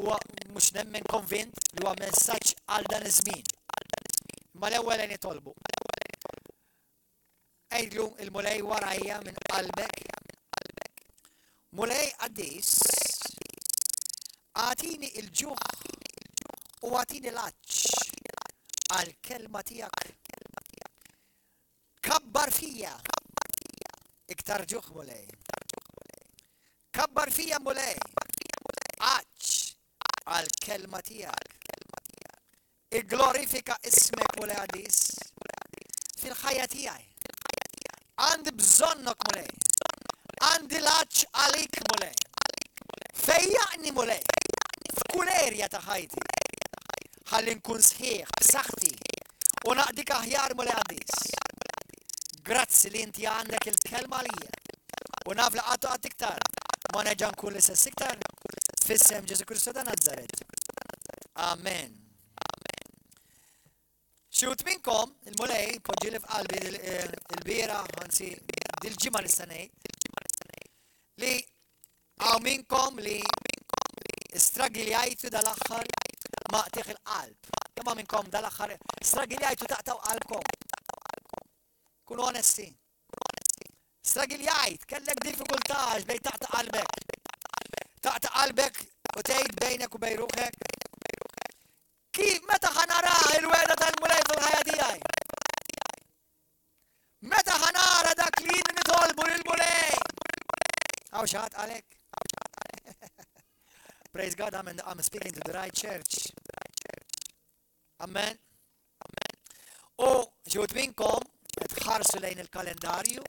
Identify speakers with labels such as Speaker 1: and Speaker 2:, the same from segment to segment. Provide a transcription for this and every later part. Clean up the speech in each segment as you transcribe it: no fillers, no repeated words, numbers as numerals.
Speaker 1: huwa mhux nemmen konvint li huwa messaġġ għal dan iż-żmien. Ma l-ewwel nitolbu. Ejdlu il-mulej warajja minn qalbek. Mulej qaddis, għatini il-ġuħ u għatini l-aċċ għal-kelma tiegħek. Kabbar fija iktar ġuħ mulej. Kabbar fija mulej. Għaċ għal-kelma tiegħek. Igglorifika ismek mulej qaddis fil-ħajja tiegħi. Għandi bżonnok mulej. Għandi l-għaċ għalik mulej. Fejjaqni mulej. F'kull erja ta' ħajti. Ħalli nkun sħiħ, b'saħħti. U naqdik aħjar mulej qaddis. Grazzi li inti għandek il-kelma lija. U naf li għattu għat iktar. Ma neġa nkun l-istess iktar. Fissem Ġesu Kristu ta' Nazaret. Amen. Xut minnkom, il-mulej, poġġili f'qalbi il-bira, għansi, dil-ġimma nistanejt, li għaw minnkom li stragiljajtu dal-axħar maqtiħ il-qalb. Kama minnkom dal-axħar stragiljajtu taqtaw qalbkom. Kunu onesti. Stragiljajt, kellek diffikultax bej taqta qalbek. Taqta qalbek u tgħid bejnek u bej ruħek. Kif meta ħanara il-weda tal-mulej fil-ħajja tiegħi? Meta ħanara dak li nitolbu lill-mulej? Għaw xaħat għalek? Praise God, I'm speaking to the right church. Amen. U ġut minnkom tħarsu lejn il-kalendarju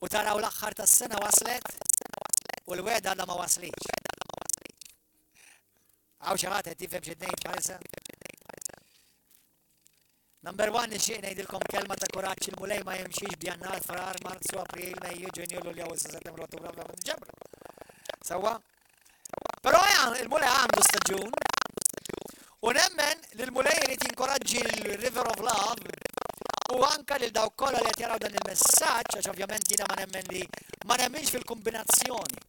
Speaker 1: u taraw l-aħħar tas-sena waslet u l-weda għadha ma waslitx. Għaw xaħat għed tifem xednejt bħalissa. Number 1 nixieq ngħidilkom kelma ta' kuraġġ il-mulej ma jimxiex b'jannar, frar, marzu, april, mejju, ġunju, lulju, awwissu, settembru, ottubru, novembru, diċembru. Sewwa? Però il-mulej għandu staġun u nemmen li l-mulej irid jinkoraġġi l-River of Love u anke lil dawk kollha li qed jaraw dan il-messaġġ għax ovvjament jiena ma nemmenx fil-kombinazzjoni.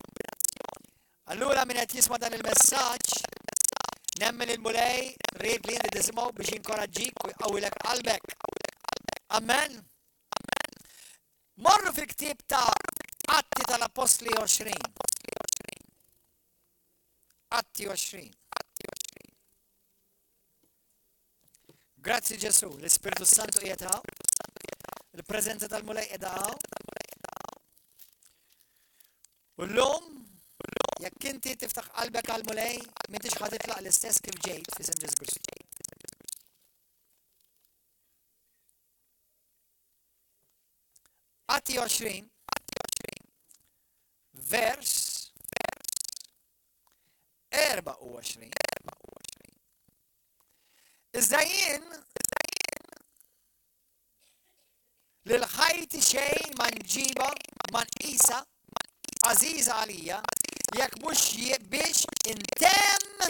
Speaker 1: Allura min qed jisma' dan il-messaġġ nemmen il-mulej rrid li inti tisimgħu biex jinkoraġġik u jqawwilek qalbek. Amen. Morru fil-ktieb ta' Atti tal-Apostli 20. Atti 20. Grazzi Ġesu, l-Ispiritu Santu qiegħed hawn. Il-preżenza tal-mulej qiegħda hawn. U llum jekk inti tiftaħ qalbek għal-mulej, m'intix ħatitlaq l-istess kif ġejt f'isem Ġesu Kristu. Atti 20, vers 24. Iżda jien lil ħajti xejn ma nġiba ma nqisha għażiża għalija jekk mhux biex intemm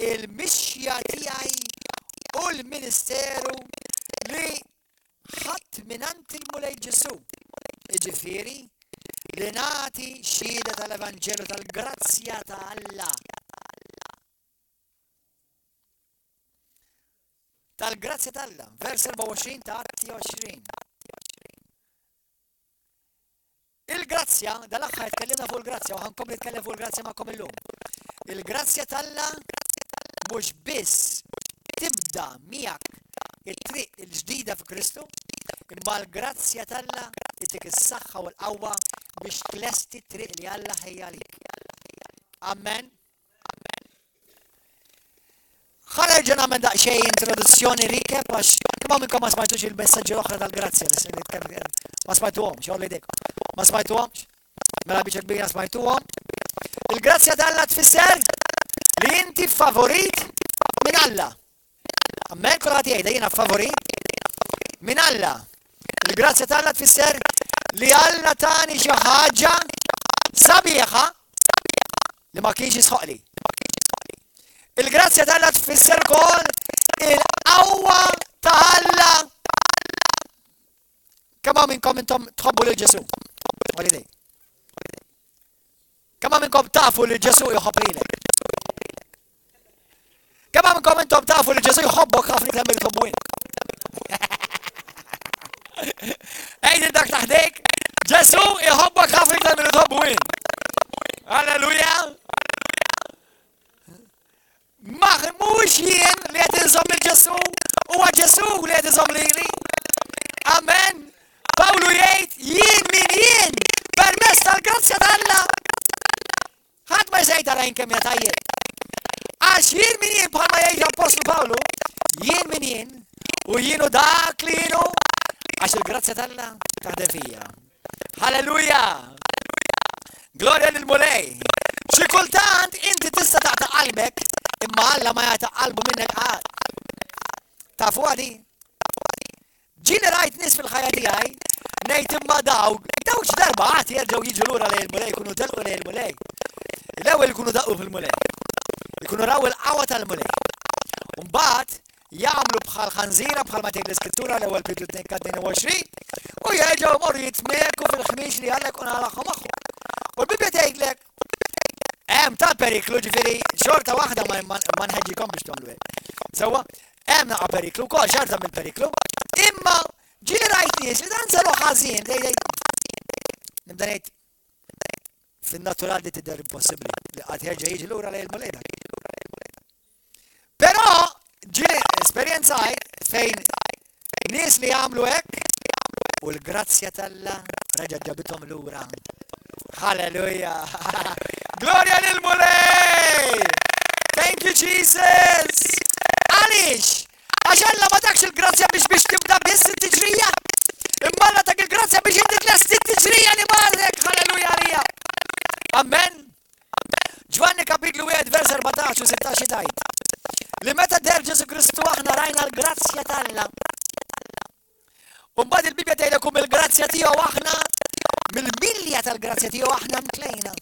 Speaker 1: il-mixja tiegħi u l-ministeru li ħadd minant il-mulej Ġesu. Jiġifieri li nagħti xhieda tal-Evanġelu tal-grazzja ta' Alla. Tal-grazzja ta' Alla, vers 24 ta' Atti 20. Il-grazzja, dal-aħħar tkellimna fuq il-grazzja u ħankompli nitkellem fuq il-grazzja magħkom illum. Il-grazzja tal-Alla mhux biss tibda miegħek it-triq il-ġdida fi Kristu, imma l-grazzja tal-Alla titik is-saħħa u l-qawwa biex tlesti t-triq li Alla ħejja lik. Amen. ħarġa nagħmel daqsxejn introduzzjoni recap għax kemm minnkom ma smajtux il-messaġġi l-oħra tal-grazzja li se nitkellem. Ma smajtuhomx, jolli dik. Ma smajtuhomx? Mela biċċa kbira smajtuhom. Il-grazzja tal-Alla tfisser li inti favorit minn Alla. Amen, kulħadd jgħidha jiena favorit minn Alla. Il-grazzja tal-Alla tfisser li Alla tani xi ħaġa sabiħa li ma kienx jisħoqli. Il-grazzja tal-Alla tfisser ukoll il-qawwa ta' Alla. Kemm minnkom intom tħobbu lil Ġesu? Walidej. Kemm minnkom tafu li Ġesu jħobb lilek? منكم انتم بتعرفوا الجسو يحبك خاف لك لما يطلبوين ايدي بدك تحديك جسو يحبك خاف لك لما يطلبوين هللويا مش ين ليتنظم الجسو هو جسو ليتنظم ليري amen Paolo jgħid jien min jien permezz tal-grazzja t'Alla. Ħadd ma jżejt għalajn kemm jatajjeb. Għax jien min jien bħalma jgħid l-Apostlu Pawlu, jien min jien u jienu dak li jienu għax il-grazzja t'Alla taħdem fija. Halleluja! Glorja lil-Mulej. Xi kultant inti tista' taqta' qalbek imma Alla ma jagħta' qalbu minnek qatt. Tafu għadi? ġili rajt nis fil-ħajja tiegħi ngħid imma dawk darba għad jerġgħu jiġu lura lejn il-mulej jkunu telqu lejn il-mulej. L-ewwel ikunu daqqu fil-mulej. Ikunu raw il-qawwa tal-mulej. U mbagħad jagħmlu bħal ħanżira bħal ma tgħid l-Iskrittura l-ewwel Petru 2:22 u jerġgħu jmorru jitmekku fil-ħmiex li Alla jkun għalahom magħhom. U l-Bibja tgħidlek hemm ta' periklu ġifieri xorta waħda ma nħeġġikom biex tagħmlu hekk. Sewwa hemm naqa' periklu wkoll xorta mill-periklu. Imma ġili rajt nies li dan saru ħażin, nibda ngħid fin-natural li tidher impossibbli li qatt jerġa' jiġi lura lejn il-mulej. Però ġili esperjenzajt fejn nies li jagħmlu hekk u l-grazzja t'Alla reġgħet ġabithom lura. Halleluja! Glorja lil-mulej! Thank you Jesus! Għaliex? Għax Alla ma dakx il-grazzja biex tibda biss it-tiġrija. Imma Alla dak il-grazzja biex intik lest it-tiġrija li barrek. Halleluja għalija. Amen. Ġvanni kapitlu 1 vers 14 u 16 tajt. Li meta der Ġesu Kristu aħna rajna l-grazzja t'Alla. U mbagħad il-Bibja tgħidilkom il-grazzja tiegħu aħna mill-milja tal-grazzja tiegħu aħna mtlejna.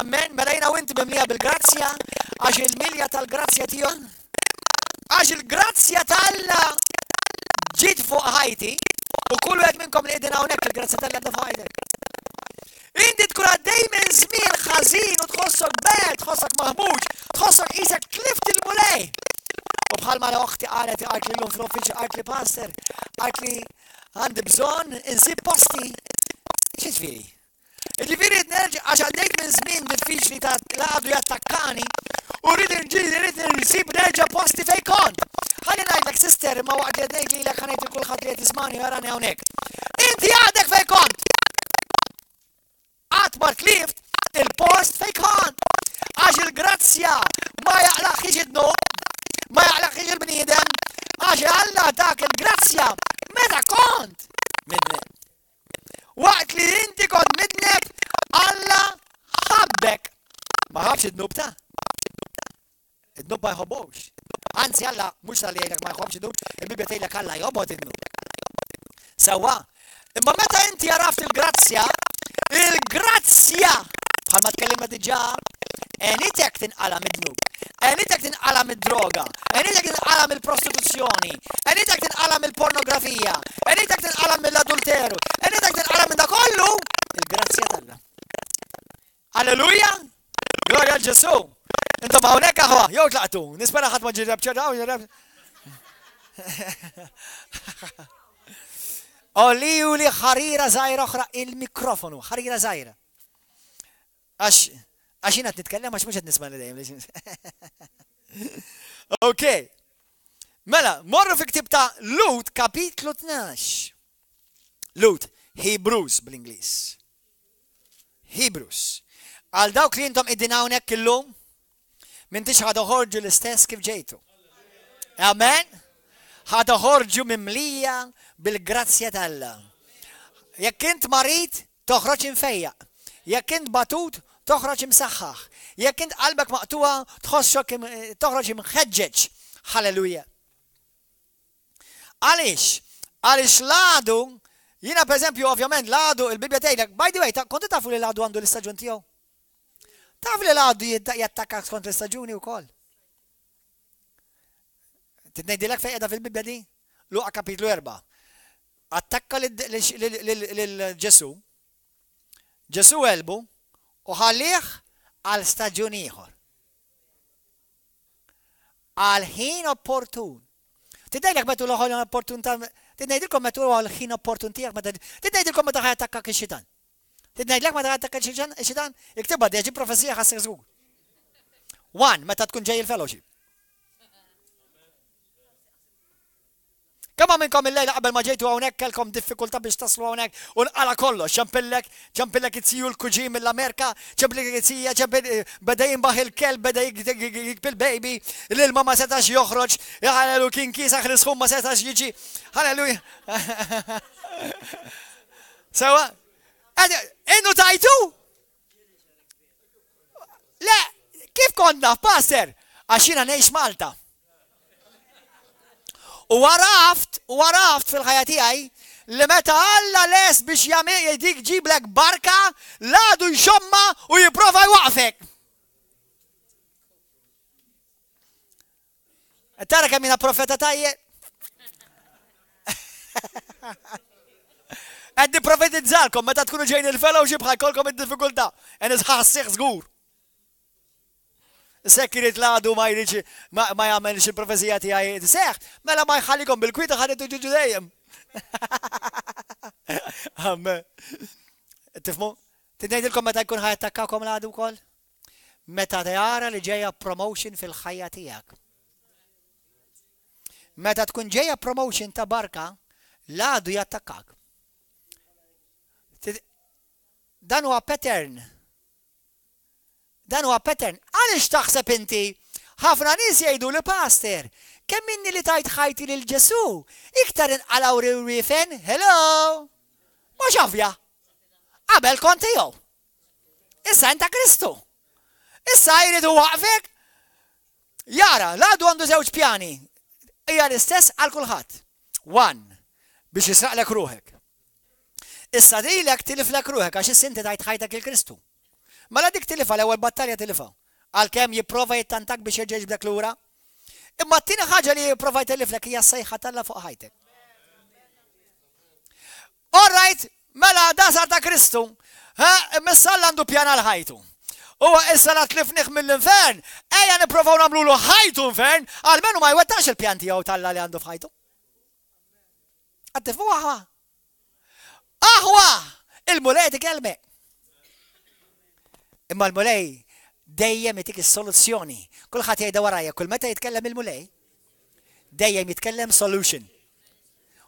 Speaker 1: Amen. Mela jiena u inti mimlija bil-grazzja għax il-milja tal-grazzja tiegħu għax il-grazzja t'Alla ġiet fuq ħajti u kull wieħed minnkom li qegħdin hawnhekk il-grazzja t'Alla għadha fuq ħajtek. Inti tkun għaddej minn żmien ħażin u tħossok bad, tħossok maħmuġ, tħossok qisek tlift il-mulej. U bħalma l-oħti qalet li llum fl-uffiċċju qalt li pastor, qalt li għandi bżonn insib posti. X'ġifieri? Ġifieri nerġa' għax għaddejt minn żmien diffiċli ta' għadu jattakkani u rrid nsib nerġa' posti fejn kont. Ħalli ngħidlek sister ma waqt li ngħid lilek ħanejt il kulħadd li qed jismani jarani hawnhekk. Inti għadek fejn kont. Qatt ma tlift il-post fejn kont. Għax il-grazzja ma jaqlaqx id-nob, ma jaqlaqx il-bniedem, għax Alla dak il-grazzja meta kont midneb. Waqt li inti kont midneb Alla ħabbek. Ma ħabx id-nub ta' id-nub ma jħobbux. Anzi Alla mhux tal jgħidlek ma jħobbx id-nub, il-Bibja tgħidlek Alla jħobbot id-nub. Sewwa, imma meta inti għaraft il-grazzja bħalma tkellimna diġà enitek tinqala mid-dnub, enitek tinqala mid-droga, enitek tinqala mill-prostituzzjoni, enitek tinqala mill-pornografija, enitek tinqala mill-adulteru, enitek tinqala minn dak kollu il-grazzja t'Alla. Alleluja! Glorja l-Ġesu! Intom hawnhekk aħwa, jew tlaqtu, nispera ħadd ma ġirrab ċerraw, ġirrab. Oliju li ħarira żgħira oħra il-mikrofonu, ħarira żgħira. Għax jiena qed nitkellem għax mhux qed nisma' li dejjem. Okay. Mela, morru fi ktieb ta' Lut kapitlu 12. Lut, Hebrews bl-Ingliż. Hebrews. Għal dawk li intom qegħdin hawnhekk illum, m'intix ħadoħorġu l-istess kif ġejtu. Amen? ħadoħorġu mimlija bil-grazzja t'Alla. Jekk int marit, toħroġ infejjaq. Jekk int batut, toħroġ imsaħħaħ. Jekk int qalbek maqtuwa, toħroġ imħeġġeġ. Halleluja. Għaliex l-għadu, jiena pereżempju ovvjament l-għadu il-Bibja tgħidlek, by the way, kontu tafu li l-għadu għandu l-istaġun tiegħu? Taf li l-għadu jattakka kontra l-istaġuni wkoll. Titnejdilek fejn qiegħda fil-Bibja di? Luqa kapitlu 4. Attakka lil-Ġesu. Ġesu elbu u ħallih għal staġun ieħor. għal-ħin opportun. Tidnejlek metu l-ħin opportun ta' tidnejdilkom metu għal-ħin opportun tijak tidnejdilkom meta ħajatakka k-xitan. Tidnejdlek meta ħajatakka k-xitan, iktibba deġi profesija ħassir żgur. 1. Meta tkun ġej il-fellowship. Kemm minnkom il-lejla qabel ma ġejtu hawnhekk kellkom diffikultà biex taslu hawnhekk u nqala kollox, ċempillek it-siju l-kuġin mill-Amerika, ċempillek it-sija, beda jinbaħ il-kelb, beda jikbil baby, l-ilma ma setax joħroġ, ħalelu kien kisaħ l-isħum ma setax jiġi, ħalleluja. Sewa, innu tajtu? Le, kif konna, pastor? Għaxina nejx Malta. U għaraft fil-ħajja tiegħi li meta Alla les biex jdik ġiblek barka, ladu jxomma u jipprova jwaqfek. Tara kemm jiena profeta tajjeb? Qed nipprofetizzalkom meta tkunu ġejn il-fellowship ħajkolkom id-diffikultà. Ħassih żgur. Sekkirit ladu ma jridx ma jagħmelx il-profezija tiegħi seħ, mela ma jħallikom bil-kwita ħadet ġuġu dejjem. Amen. Tifmu? Tidnejdilkom meta jkun ħajattakkakom ladu wkoll? Meta tara li ġejja promotion fil-ħajja tiegħek. Meta tkun ġejja promotion ta' barka, ladu jattakkak. Dan huwa pattern. Dan huwa pattern. Għaliex taħseb inti ħafna nies jgħidu li pastor, kemm minni li tajt ħajti lil Ġesu, iktar inqalaw rifen, hello! Mhux ovvja. Qabel kont jew. Issa enta Kristu. Issa jridu waqfek. Jara, l-għadu għandu żewġ pjani. Hija l-istess għal kulħadd. 1. Biex jisraqlek ruħek. Issa dilek tiliflek ruħek għax is-sinti tajt ħajtek il-Kristu. Mela dik tilifa l-ewwel battalja tilifa. Għalkemm jipprova jittantak biex jerġa' jġbdek lura. Imma t-tieni ħaġa li jipprova jtelliflek hija s-sejħa talla fuq ħajtek. All right, mela da sar ta' Kristu, missalla għandu pjana l-ħajtu. Huwa issa natlifnih mill-infern, ejja nipprovaw nagħmlu ħajtu infern, għalmenu ma jwettax il-pjan tiegħu talla li għandu f'ħajtu. Għattifu aħwa. Aħwa! Il-mulej tikelmek. Imma l-mulej dejjem jitik is-soluzzjoni. Kulħadd jgħidha warajja, kull meta jitkellem il-mulej, dejjem jitkellem solution.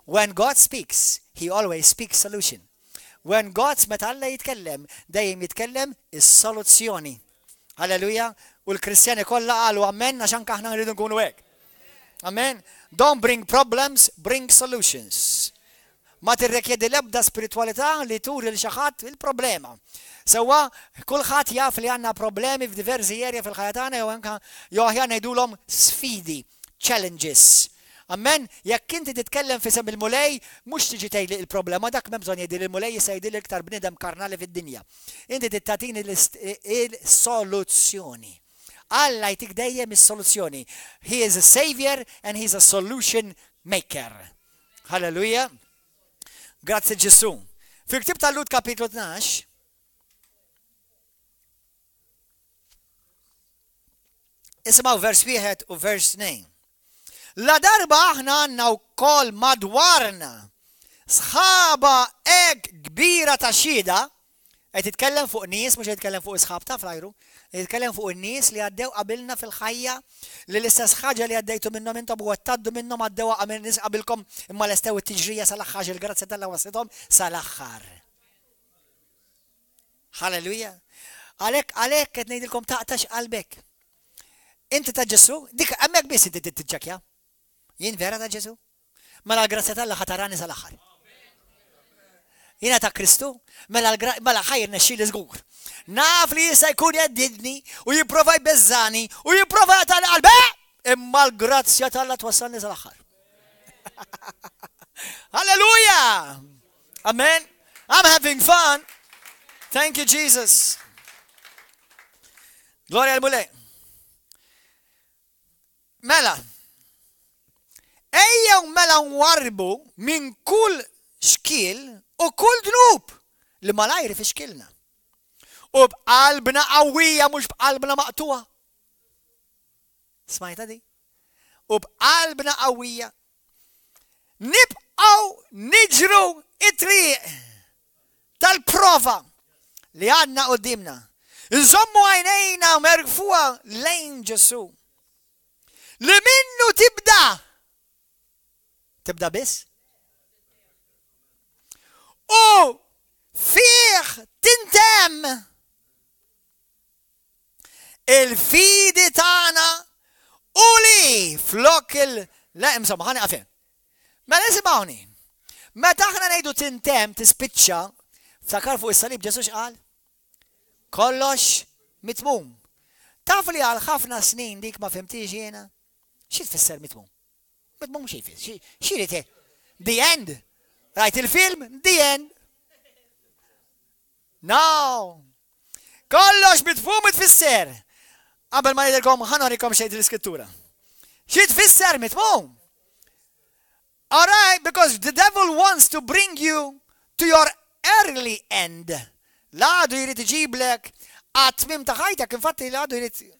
Speaker 1: When God speaks, he always speaks solution. When God meta Alla jitkellem, dejjem jitkellem is-soluzzjoni. Halleluja. U l-Kristjani kollha qalu amen għax anke aħna nridu nkunu hekk. Amen. Don't bring problems, bring solutions. Ma tirrekjedi l-ebda spiritualità li turi l xi ħadd il-problema. Sewa, kulħadd jaf li għandna problemi f'diversi area fil-ħajja tagħna jew anke jew aħjar ngħidulhom sfidi, challenges. Amen, jekk inti titkellem fisem il-mulej, mhux tiġi tgħidli il-problema dak m'hemm bżonn jgħidli il-mulej jista' jgħidli iktar bniedem karnali fid-dinja. Inti tittatini il-soluzzjoni. Alla jtik dejjem is-soluzzjoni. He is a savior and he is a solution maker. Halleluja. Grazzi Ġesu. Fil-ktib tal-Lut kapitlu 12, ismaw vers 1 u vers 2. La darba aħna għandna wkoll madwarna sħaba kbira ta' xhieda, qed titkellem fuq nies mhux qed titkellem fuq isħab ta' flajru, qed titkellem fuq in-nies li għaddew qabilna fil-ħajja li l-istess ħaġa li għaddejtu minnhom intom u għattaddu minnhom għaddew qabel nies qabilkom imma lestew it-tiġrija sal-aħħar il-grazzja tal-Alla waslithom sal-aħħar. Halleluja. Għalhekk qed ngħidilkom taqtax qalbek. Inti ta' Ġesu, dik hemmhekk biss inti tiċċekkja. Jien vera ta' Ġesu? Mela l-grazzja tal-Alla ħatarani sal-aħħar. Jiena ta' Kristu, mela ħajr nexxili żgur. Naf li jista' jkun jeddidni u jipprova jbeżżani u jipprova jagħtani qalbi, imma l-grazzja tal-Alla twassalni sal-aħħar. Hallelujah! Amen. I'm having fun. Thank you, Jesus. Gloria al mulej. Mela, ejjew mela nwarbu minn kull xkil u kull dnub li malajri fi xkilna. U b'qalbna qawwija mhux b'qalbna maqtuwa. Smajta di? وبقلبنا قوية نبقوا نجروا الطريق البروفا اللي عندنا قدامنا، نزموا عينينا ومرفوع لين يسوع. لمنه تبدأ بس فيه تنتم الفيد تاعنا قولي فلوك لا مسامحاني أفهم ما لازم معوني ما تاخنا نيدو تنتم تسبتشا افتكر فوق الصليب جسوس قال كلش متموم. تعرف لي على خافنا سنين ديك ما فهمتيش هنا شو تفسر متموم؟ متموم شي فيه شي ريته the end رايت الفيلم the end نو كلش متفوم تفسر قبل ما يدركم هنوريكم شيء الاسكتورة شي تفسر متموم. Alright, because the devil wants to bring you to your early end. لا يريد يجيب لك أتمم تخيتك انفتي لا يريد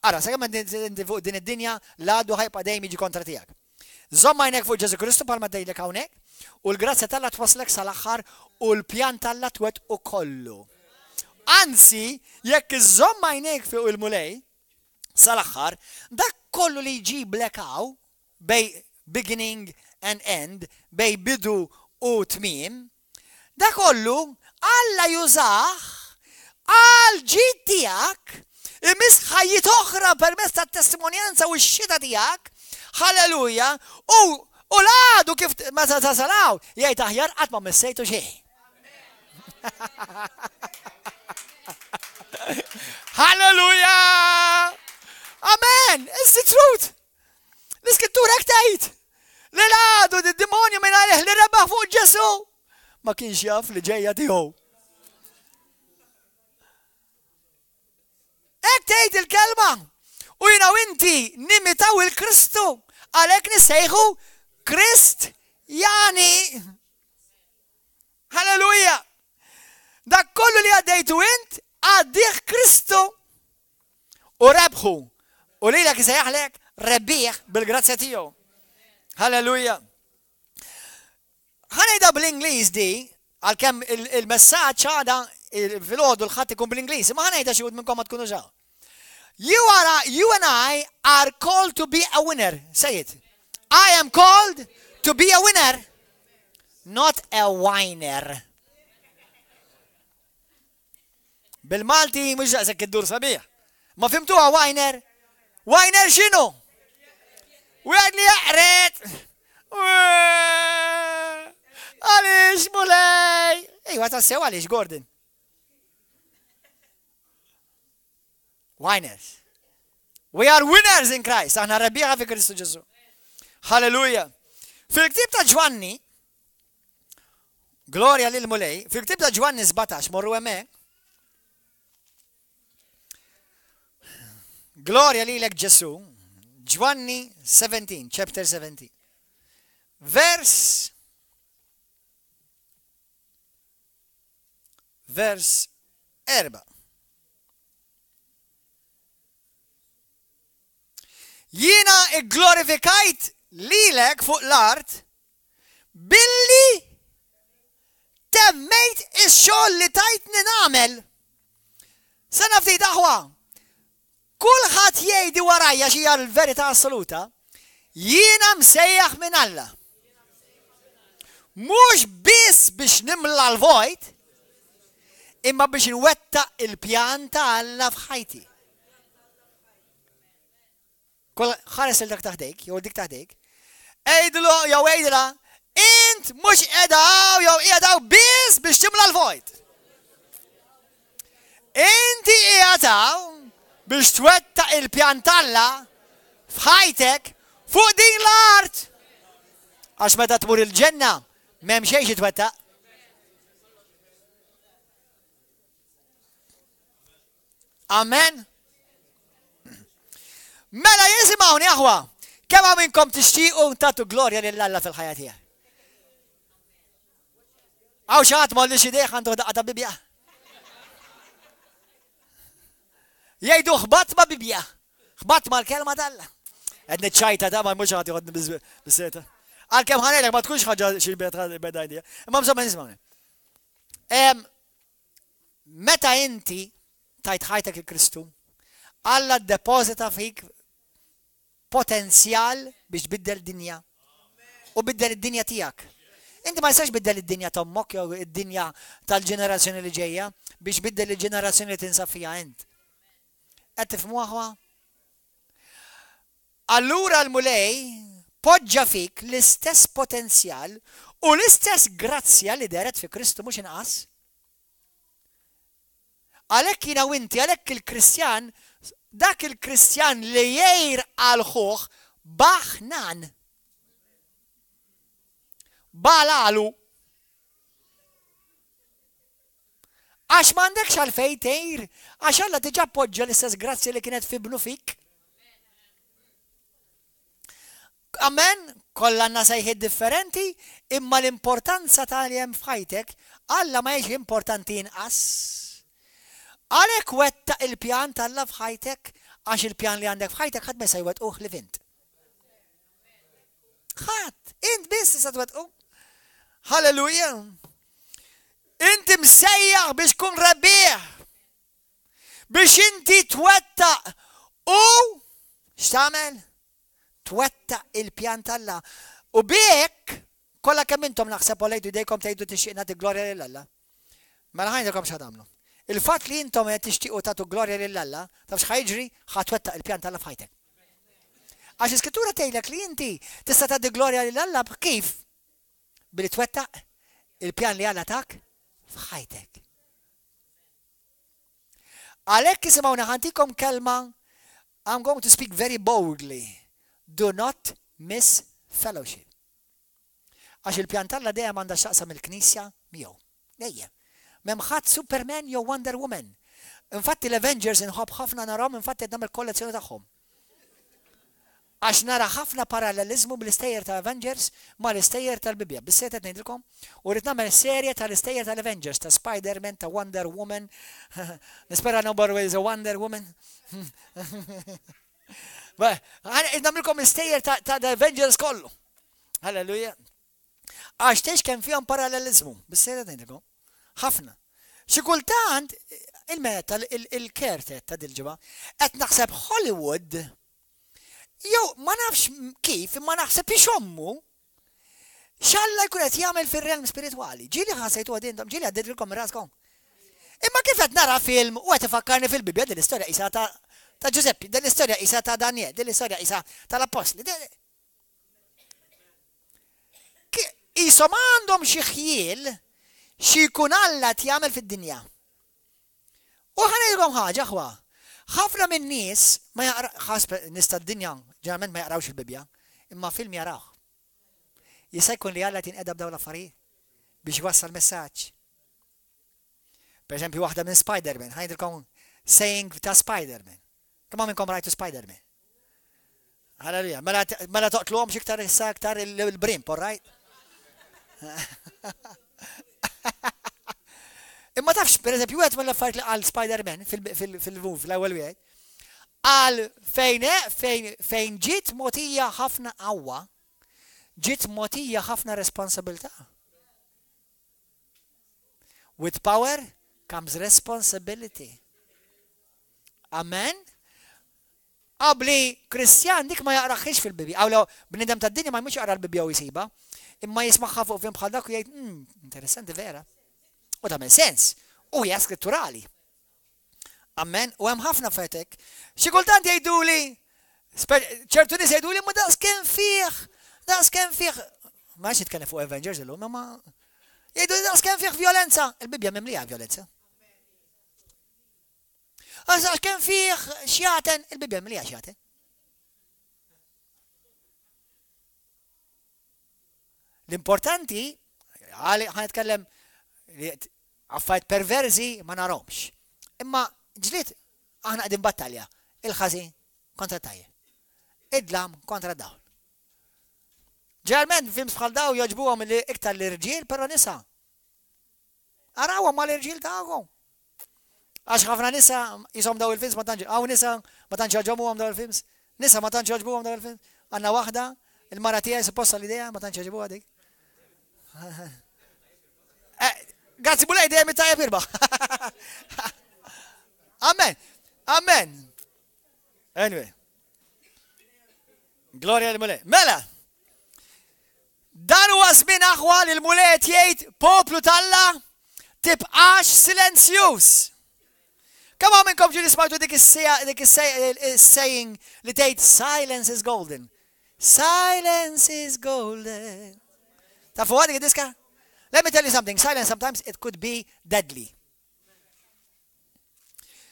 Speaker 1: أرى سكما دين الدنيا لا هيبقى دايما يجي كونترا تياك زما هناك فوق جزء كريستو بالما داي لك هناك والجراسة تلا توصلك سلاخر والبيان تلا توت وكله أنسي يك زما هناك في المولاي سلاخر ده كله اللي يجيب لك أو بي beginning and end بي بدو وتميم ده كله alla يزاح al جيت تياك مس خيط أخرى برمس التستمونيانسا والشدة تياك هللويا أولادو كيف ما تسلاو يا تهيار أتما مسيتو شيء هللويا أمان it's the truth الاسكتورة اكتايت للادو الديمونيو من عليه لربه فوق جسو ما كانش ياف اللي جاي يديهو اكتايت الكلمة وينا وانتي نمتاو الكريستو عليك نسيخو كريست يعني هللويا ده كل اللي اديتو انت اديك كريستو وربخو وليلك يسيح لك ربيخ بالجراتساتيو هللويا. هنيدا بالانجليز دي على كم المساعد شادا في الوضع الخط يكون بالانجليزي ما هنيدا شيء منكم ما تكونوا جاوا. You and I are called to be a winner. Say it. I am called to be a winner, not a whiner. بالمالتي مش جاء الدور صبيح ما فهمتوها واينر واينر شنو وقال لي احرت عليش مولاي ايوه تسوي عليش جوردن واينرز we are winners in Christ احنا ربيعة في كريستوس يسوع هللويا. في الكتاب تاع جواني جلوريا للمولاي في الكتاب تاع جواني 17 مروا معي Gloria لك Gesù Giovanni 17 chapter 17 verse 4 جينا glorificate ليلك فوق الارض باللي تميت الشغل اللي تايتني نعمل سنفتي دعوة كل خطية دي ورايا شيء الفيريتا الصلوتا ينا مسيح من الله مش بس باش نملى الفويد اما باش نوتق البيان تاع الله في حياتي كل خالص لك تحديك يوديك تحديك ايدلو يا ويدلا انت مش اداو يا اداو بس باش تملى الفويد انت اداو باش توتق البيان تاع في حياتك فوق دي الارض عش متى تمر الجنة ما مشيش توتق امان ما لا يسمعون يا اخوة كما منكم تشتيقوا تاتوا جلوريا لله في الحياة هي او شات ما ليش ديخ انتو دقة بيبيا يدو خبط ما بيبيا خبط ما الكلمة الله Għedni ċajta ta' ma mux għati għodni bis-seta. Għal-kem ħanajlek ma tkunx ħagġa xil-beda idea. Ma mżomma nismawni. Meta inti tajt ħajtek il-Kristu, Alla deposita fik potenzjal biex biddel dinja. U biddel id-dinja tijak. Inti ma jistax biddel id-dinja tommok jew id-dinja tal-ġenerazzjoni li ġejja biex biddel il-ġenerazzjoni li tinsab fija int. Qed tifhmu aħwa? Allura l-mulej poġġa fik l-istess potenzjal u l-istess grazzja li deret fi Kristu mhux inqas. Għalhekk jiena u inti, għalhekk il-Kristjan, dak il-Kristjan li jgħir għal ħuħ baħnan. Balalu. Għax m'għandekx għalfejn tgħir, għax Alla diġà poġġa l-istess grazzja li kienet fibnu fik. Amen, kollha għandna sejħiet differenti, imma l-importanza tal hemm f'ħajtek Alla ma jiex importanti inqas. Għalhekk wettaq il-pjan tal-Alla f'ħajtek għax il-pjan li għandek f'ħajtek ħadd ma se jwettquh li fint. Ħadd, int biss se twettqu. Halleluja. Inti msejjaħ biex tkun rebbieħ. Biex inti twettaq u x'tagħmel? Twettaq il-pjan tal-Alla. U bek kollha kemm intom naħseb olejtu jdejkom tgħidu tixtieq nagħti glorja lill-Alla. Mela ħajnilkom x'ħadamlu. Il-fatt li intom qed tixtiequ tagħtu glorja lill-Alla, taf x'ħajġri ħatwettaq il-pjan tal-Alla f'ħajtek. Għax iskrittura tgħidlek li inti tista' tagħti glorja lill-Alla kif? Billi twettaq il-pjan li Alla tak f'ħajtek. Għalhekk isimgħuna ħantikom kelma, I'm going to speak very boldly. Do not miss fellowship. Għax il-pjan tal-Alla dejjem għandha x'taqsam il-Knisja miegħu. Dejjem. M'hemm ħadd Superman jew Wonder Woman. Infatti l-Avengers inħobb ħafna narahom, infatti qed nagħmel kollezzjoni tagħhom. Għax nara ħafna parallelizmu bl-istejjer tal-Avengers ma l-istejjer tal-Bibja. Bis-sejjer qed ngħidilkom u rrid nagħmel serje tal-istejjer tal-Avengers, ta' Spider-Man, ta' Wonder Woman. Nispera nobody is a Wonder Woman. Namilkom istejjer ta' Avengers kollu. Halleluja. Għax tex kemm fihom parallelizmu. Bis-sejjer qed ngħidilkom. Ħafna. Xi kultant il-meta il-kertet ta' dilġiba qed naħseb Hollywood jew ma nafx kif imma naħseb ixommu x'Alla jkun qed jagħmel fir-realm spiritwali. Ġieli ħasejtu għadintom, ġieli għaddilkom raskom. Imma kif qed nara film u qed ifakkarni fil-Bibja din l-istorja qisha ta' Giuseppi, din l-istorja qisha ta' Daniel, din l-istorja qisha tal-Apostli. Ishom għandhom xi ħjiel xi jkun Alla jagħmel fid-dinja. U ħanejlkom ħaġa ħwa. Ħafna minn nies ma jaqra nies tad-dinja ġeneralment ma jaqrawx il-Bibja, imma film jaraw. Jista' jkun li Alla tinqeda b'dawn l-affarijiet biex iwassal messaġġ. Pereżempju waħda minn Spider-Man, ħajdilkom saying ta' Spider-Man. Kemm minnkom rajtu Spider-Man? Halleluja, mela toqtluhom xi iktar issa iktar il-brimp, all right? Imma tafx, per eżempju, għed mill-affarijiet li għal Spider-Man fil-ewwel wieħed, għal fejn ġiet mogħtija ħafna qawwa, ġiet mogħtija ħafna responsabilità. With power comes responsibility. Amen? Qabli Kristjan dik ma jaqraħx fil-Bibja, għaw bnidem tad-dinja ma jmux jaqra l-Bibja u jisiba, imma jismaħħa fuq film bħal dak u jgħid, interessanti vera. U tagħmel sens, u hija skritturali. Amen, u hemm ħafna fetek. Xi kultant jgħiduli, ċertu nies jgħiduli ma daqs kemm fih. Ma xi nitkellem fuq Avengers illum, imma jgħiduli daqs kemm fih violenza. Il-Bibja mimlija violenza. Għax kemm fih xjaten, il-Bibja mimlija xjaten. L-importanti, ħanitkellem affajt perverzi ma naromx. Imma ġliet aħna qegħdin battalja. Il-ħażin kontra tajjeb. Id-dlam kontra dawn. Ġeneralment films bħal daw jogħġbuhom iktar l-irġiel però nisa. Arawhom ma l-irġiel tagħhom. Għax ħafna nisa jisom daw il-films ma tantx hawn nisa ma tantx jogħġbuhom daw il-films. Nisa ma tantx ġoġbuhom dak il-film. Għandna waħda, il-mara tiegħi supposta l-idea ma tantx ġoġbuha dik. Grazzi bulej dejjem tajjeb irbaħ. Amen. Amen. Anyway. Gloria l-mulej. Mela. Dan huwa żmien aħwa li l-mulej jgħid poplu talla tibqax silenzjuż. Kemm hawn minnkom ġieli smajtu dik is-saying li tgħid silence is golden. Silence is golden. Tafu dik id-diska? Let me tell you something. Silence sometimes it could be deadly.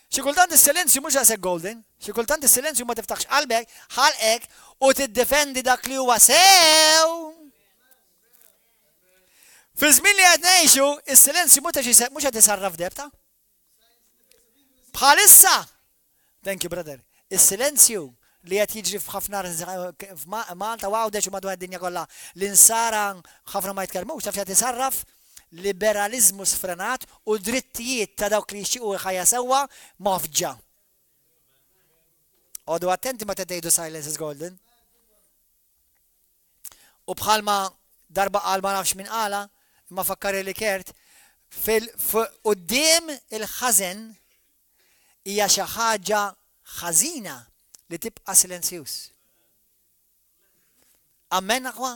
Speaker 1: Xi kultant is-silenzju mhux għasek golden, xi kultant is-silenzju ma tiftaħx qalbek, ħalqek u tiddefendi dak li huwa sew. Fi żmien li qed ngħixu, is-silenzju mhux qed isarraf debta. Bħalissa, thank you brother, is-silenzju li qed jiġri f'ħafna f'Malta għawdex u madwar id-dinja kollha li nsara ħafna ma jitkellmux, taf qed isarraf liberalizmu sfrenat u drittijiet ta' dawk li jixtiequ ħajja sewwa mofġġa. Għodu attenti ma tgħidu silence is golden. U bħalma darba qal ma nafx min qala, imma fakkar li kert quddiem il-ħażen hija xi ħaġa ħażina li tibqa' silenzjuż. Amen aħwa?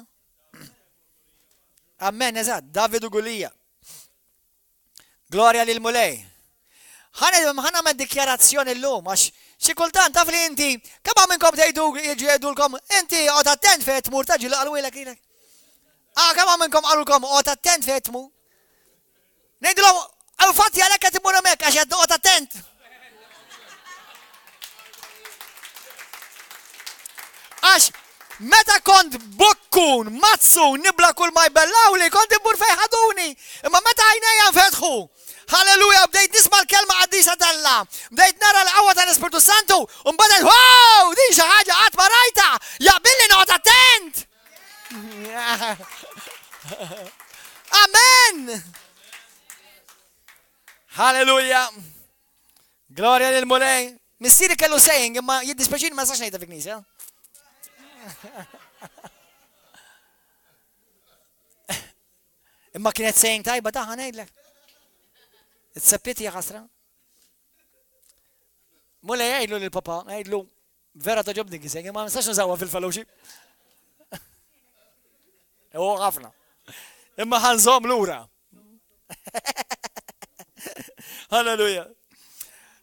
Speaker 1: Amen, eżatt, David u Gulija. Gloria lil mulej. Ħana ma' dikjarazzjoni l-lum, għax xi kultant taf li inti, kemm minnkom jgħidulkom, inti qgħod attent fejn tmur taġi qalwilek ilek. Kemm minnkom qalulkom qgħod attent fejn tmur. Ngħidulhom, fatti għalhekk qed imur hemmhekk għax qed noqgħod attent. Għax meta kont bokkun, mazzun, nibla kull ma jbellaw li, kont imbur fej ħaduni. Imma meta għajnejja nfetħu. Halleluja, bdejt nisma l-kelma qaddisa talla. Bdejt nara l-qawwa tal-Ispirtu Santu, u mbagħad wow, din xi ħaġa qatt ma rajta. Jaqbilli noqgħod attent. Amen. Halleluja. Gloria lil mulej. Missieri kellu saying, imma jiddispeċini ma sax ngħidha fi-knisja. Imma kienet saying tajba taħ ngħidlek. Itseppiet hija ħasra. Mulej jgħidlu lil papa, jgħidlu vera toġobni kisek, imma ma nistax nużawha fil-fellowship. Ħafna. Imma ħanżhom lura. Halleluja.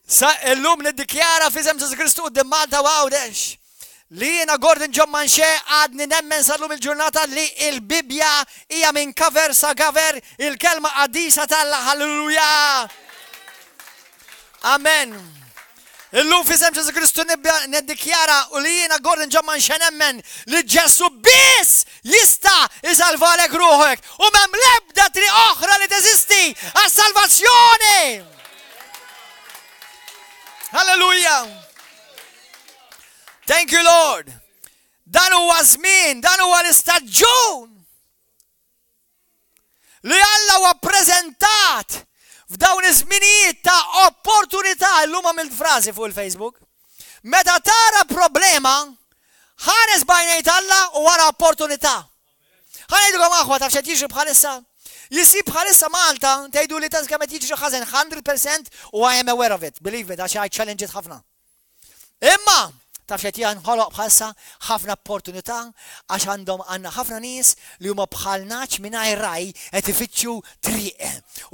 Speaker 1: Sa illum niddikjara fi Ġesu Kristu quddiem Malta għawdex. Li jiena Gordon John Manxe għadni nemmen sallum il-ġurnata li il-Bibja hija minn kaver sa kaver il-kelma qaddisa tal-Alla. Halleluja. Amen. Illum fi Ġesu Kristu niddikjara u li jiena Gordon John Manxe nemmen li Ġesu biss jista' isalvalek ruħek u m'hemm l-ebda tri oħra li teżisti għas-salvazzjoni. Halleluja. Thank you, Lord. Dan huwa żmien, dan huwa l-istaġġun li Alla huwa ppreżentat f'dawn iż-żminijiet ta' opportunità. Illum għamilt frażi fuq il-Facebook. Meta tara problema, ħares bajnejt Alla u wara opportunità. Ħanejdulkom aħwa taf x'qed jiġri bħalissa. Jisib bħalissa Malta tgħidu li kemm qed jiġri ħażen 100% u I am aware of it. Believe it, għax I challenge it ħafna. Imma taf xed janħoloq bħalissa ħafna opportunità għax għandna ħafna nies li huma bħal naċ mingħajr raj qed ifittxu triq.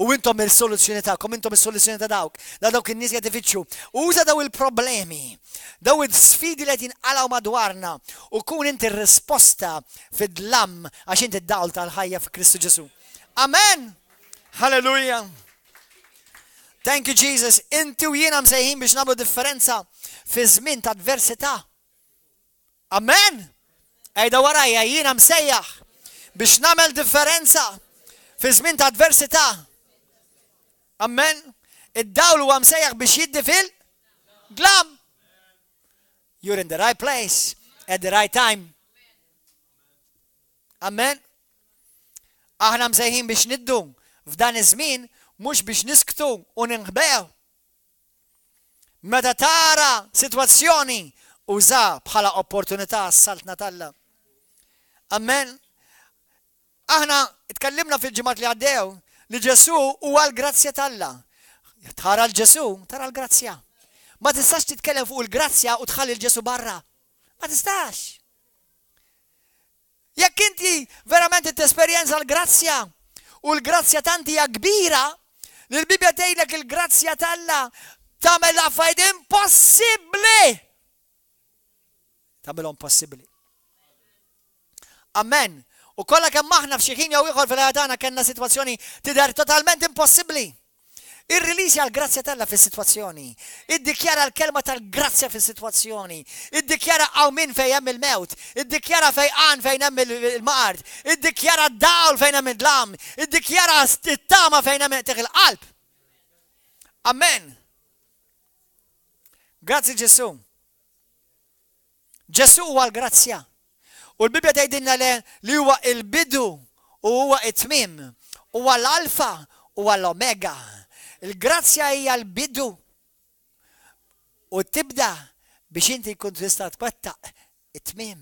Speaker 1: U intom il-soluzzjoni tagħkom, intom is-soluzzjoni ta' dawk in-nies qed ifittxu. Uża daw il-problemi, daw is-sfidi li qed jinqalgħu madwarna u kun inti r-risposta fid-dlam għax inti d-dawl tal-ħajja f'Kristu Ġesu. Amen. Halleluja. Thank you Jesus. Inti u jiena msejħin biex nagħmlu differenza fi żmien ta' adversità. Amen. Ejda warajja jiena msejjaħ biex nagħmel differenza fi żmien ta' adversità. Amen. Id-dawl huwa msejjaħ biex jiddi fil-glam. You're in the right place at the right time. Amen. Aħna msejħin biex niddu f'dan iż-żmien mhux biex nisktu u ninħbew. Meta tara sitwazzjoni uża bħala opportunità s-saltna talla. Amen. Aħna itkellimna fil-ġimgħat li għaddew li Ġesu huwa l-grazzja talla. Tara l-Ġesu, tara l-grazzja. Ma tistax titkellem fuq il-grazzja u tħalli l-Ġesu barra. Ma tistax. Jekk inti verament tesperjenza l-grazzja u l-grazzja tanti hija kbira li l-Bibja tgħidlek il-grazzja talla tagħmel affarijiet impossibbli. Tagħmelhom possibbli. Amen. U kollha kemm aħna f'xi ħin jew ieħor fil-ħajja tagħna kellna sitwazzjoni tidher totalment impossibbli. Irrilisja l-grazzja talla fis-sitwazzjoni. Iddikjara l-kelma tal-grazzja fis-sitwazzjoni. Iddikjara hawn fejn hemm il-mewt. Iddikjara fejqan fejn hemm il-maqard. Iddikjara d-dawl fejn hemm id-dlam. Iddikjara t-tama fejn hemm il-qalb. Amen. Grazzi Ġesu. Ġesu huwa l-grazzja. U l-Bibja tgħidilna li huwa il-bidu u huwa it-tmiem. Huwa l-alfa u l-omega. Il-grazzja hija l-bidu u tibda biex inti jkun tista' twettaq it-tmiem.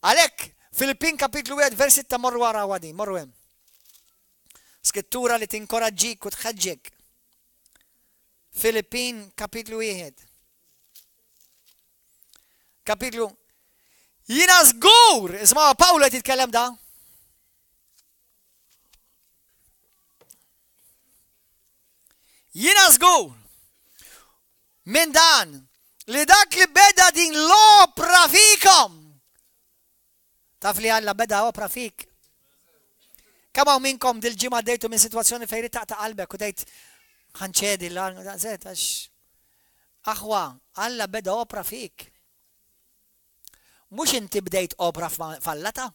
Speaker 1: Għalhekk Filippin kapitlu 1 versi ta' morru wara għadi, morru hemm. Skrittura li tinkoraġġik u tħeġġek. Filippin kapitlu 1. Kapitlu jiena żgur, isma' Pawlo qed jitkellem da. Jiena żgur minn dan li dak li beda din l-opra fikom. Taf li Alla beda opra fik. Kemm hawn minnkom dil-ġimgħa dejtu minn sitwazzjoni fejn taqta' qalbek u dejt ħanċedi l-għazet għax aħwa Alla beda opra fik. Mhux inti bdejt opra fallata.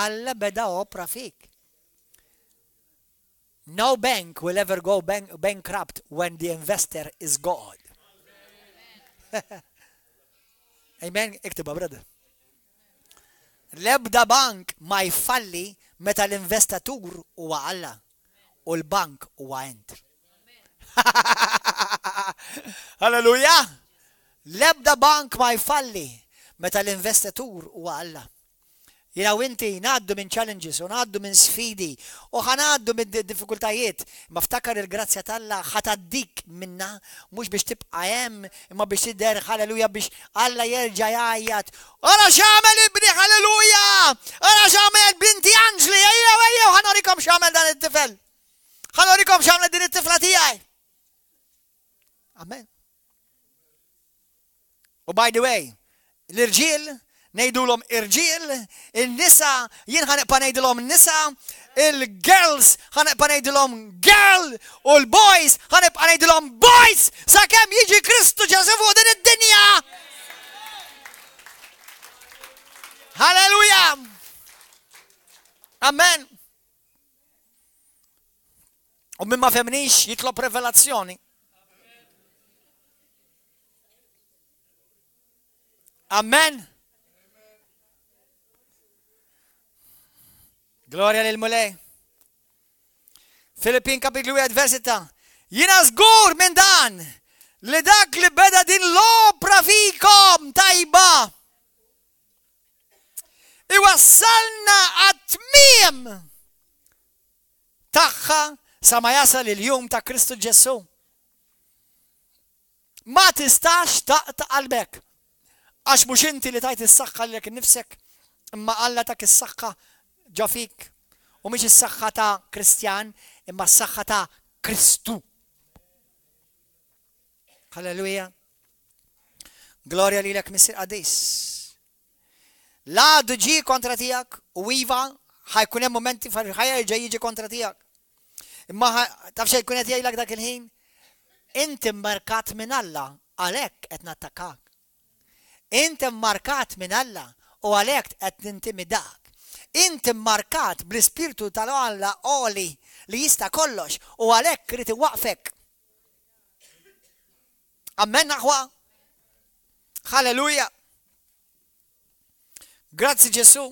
Speaker 1: Alla beda opra fik. No bank will ever go bankrupt when the investor is God. Amen. Iktiba, brother. L-ebda bank ma jfalli meta l-investatur huwa Alla u l-bank huwa ent. Halleluja. L-ebda bank ma jfalli meta l-investatur huwa Alla. Jina u inti ngħaddu minn challenges u ngħaddu minn sfidi u ħanaddu minn diffikultajiet. Ma ftakar il-grazzja talla ħataddik minna mhux biex tibqa' hemm imma biex tidher halleluja biex Alla jerġa' jgħajjat. Ara x'għamel ibni halleluja! Ara x'għamel binti Anġli ejjew ħanorikom x'għamel dan it-tifel. Ħanorikom x'għamlet din it-tifla tiegħi. Amen. U by the way, l-irġiel nejdulhom irġiel, il-nisa jien ħaneqpa ngħidilhom nisa, il-girls ħaneqpa ngħidilhom girl u l-boys ħaneqpa ngħidilhom boys sakemm jiġi Kristu Ġesu fuq din id-dinja. Halleluja. Amen. U min ma femnix jitlob revelazzjoni. Amen. Gloria lil mulej. Filippin kapitlu 1 versi ta' jiena żgur minn dan li dak li beda din l-opra fikom tajba iwassalna għat-tmiem tagħha sa ma jasal il-jum ta' Kristu Ġesu. Ma tistax taqta' qalbek għax mhux inti li tajt is-saħħa lilek innifsek imma Alla tak is-saħħa ġo fik u mhix is-saħħa ta' Kristjan imma s-saħħa ta' Kristu. Halleluja. Gloria lilek Missir Qadis. La ġi kontra tiegħek u iva ħajkun hemm momenti fil-ħajja jiġi kontra tiegħek. Imma taf xejn jkun qed jgħidlek dak il-ħin inti mmarkat minn Alla għalhekk qed nattakkak. Inti mmarkat minn Alla u għalhekk qed nintimidak. Inti mmarkat bl-ispirtu tal-Alla oli li jista' kollox u għalhekk irid iwaqfek. Amen aħwa. Halleluja. Grazzi Ġesu.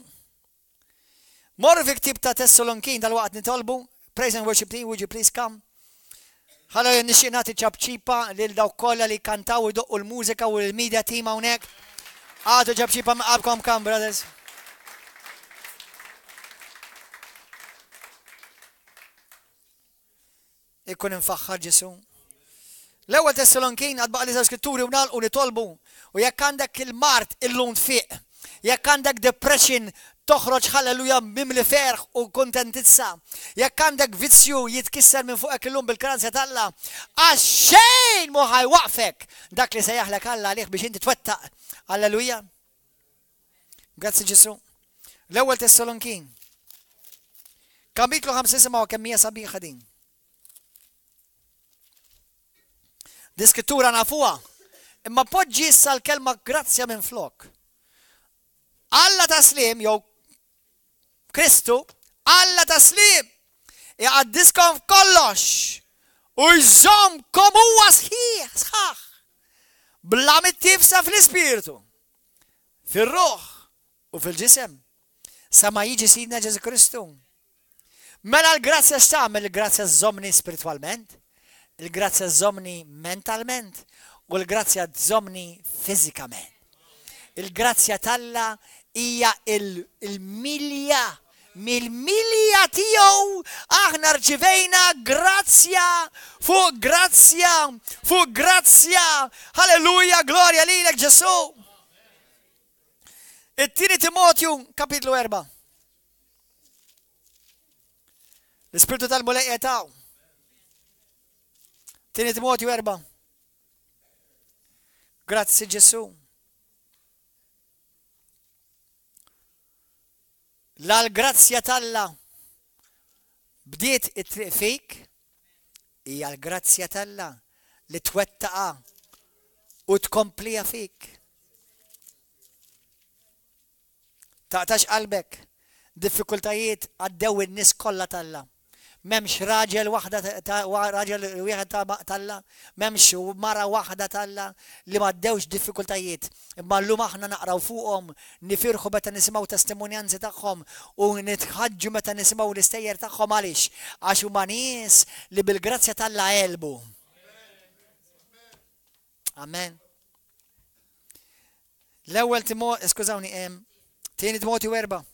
Speaker 1: Morru fi ktib ta' Tessalonikin tal-waqt nitolbu. Praise and worship team, would you please come? Ħallu nixtieq nagħti ċabċipa lil dawk kollha li kantaw idoqqu l-mużika u l-media team hawnhekk. Għadu ċabċipa maqabkom kam, brothers. Ikkun infaħħar Ġesu. L-ewwel Tessalonikin għad baqa' li skritturi u nagħlqu nitolbu u jekk għandek il-mart illum fiq, jekk għandek depression toħroġ ħalleluja mimli ferħ u kontentizza, jekk għandek vizzju jitkisser minn fuqek illum bil-kranzja tal-Alla, għax xejn mu ħajwaqfek dak li sejjaħlek Alla għalih biex inti twettaq. Halleluja. Grazzi Ġesu. L-ewwel Tessalonikin. Kapitlu 5 isimgħu kemm hija sabiħa din. Di skrittura nafuha, imma poġġi issa l-kelma grazzja minn flok. Alla taslim, jew Kristu, Alla taslim, jgħaddiskom kollox u jżommkom huwa sħaħ, bla mittifsa fl-ispiritu, fil-ruħ u fil-ġisem, sa ma jiġi sidna Ġesu Kristu. Mela l-grazzja x'tagħmel? Il-grazzja żommni spiritualment, il-grazzja żommni mentalment u l-grazzja żommni fiżikament. Il-grazzja talla hija il-milja mill-milja tiegħu aħna rċivejna grazzja fuq grazzja fuq grazzja. Halleluja, glorja lilek Ġesu. It-tieni Timotju kapitlu 4. L-Ispiritu tal-Mulej jetaw. Tieni Timotju 4. Grazzi Ġesu. L-grazzja talla bdiet it-triq fik, hija l-grazzja talla li twettaqa u tkomplija fik. Taqtax qalbek, diffikultajiet għaddew in-nies kollha talla. Memx raġel wieħed talla, memx mara waħda talla li ma ddewx diffikultajiet. Imma llum aħna naqraw fuqhom, nifirħu meta nisimgħu testimonjanzi tagħhom u nitħaġġu meta nisimgħu l-istejjer tagħhom għaliex għax huma nies li bil-grazzja talla għelbu. Amen. L-ewwel tieni Timotju 4.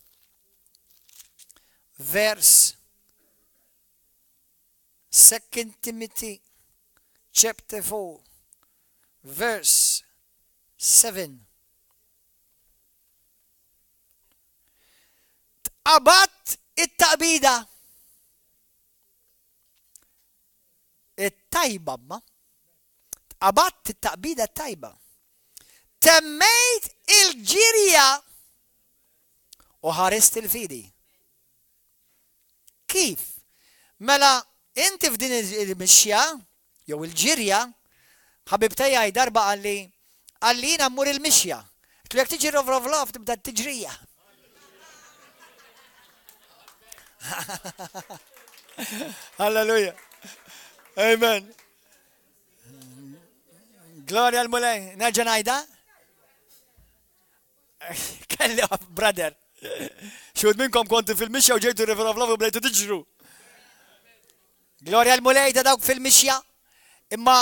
Speaker 1: Vers 2 Timothy chapter 4 verse 7. Tqabat it-taqbida it-tajba ma tqabat it-taqbida it-tajba. Temmejt il-ġirja u ħarist il-fidi. Kif? Mela inti f'din il-mixja, jew il-ġirja, ħabib tajaj darba għalli jina mmur il-mixja. Tlu jek tiġi rovrovlov tibda t-tiġrija. Halleluja. Amen. Gloria al-Mulej. Nerġa' ngħidha? Kelli brother. Xud minnkom konti fil-mixja u ġejtu rovrovlov u bdejtu tiġru. Gloria al-Mulej ta' dawk fil-mixja, imma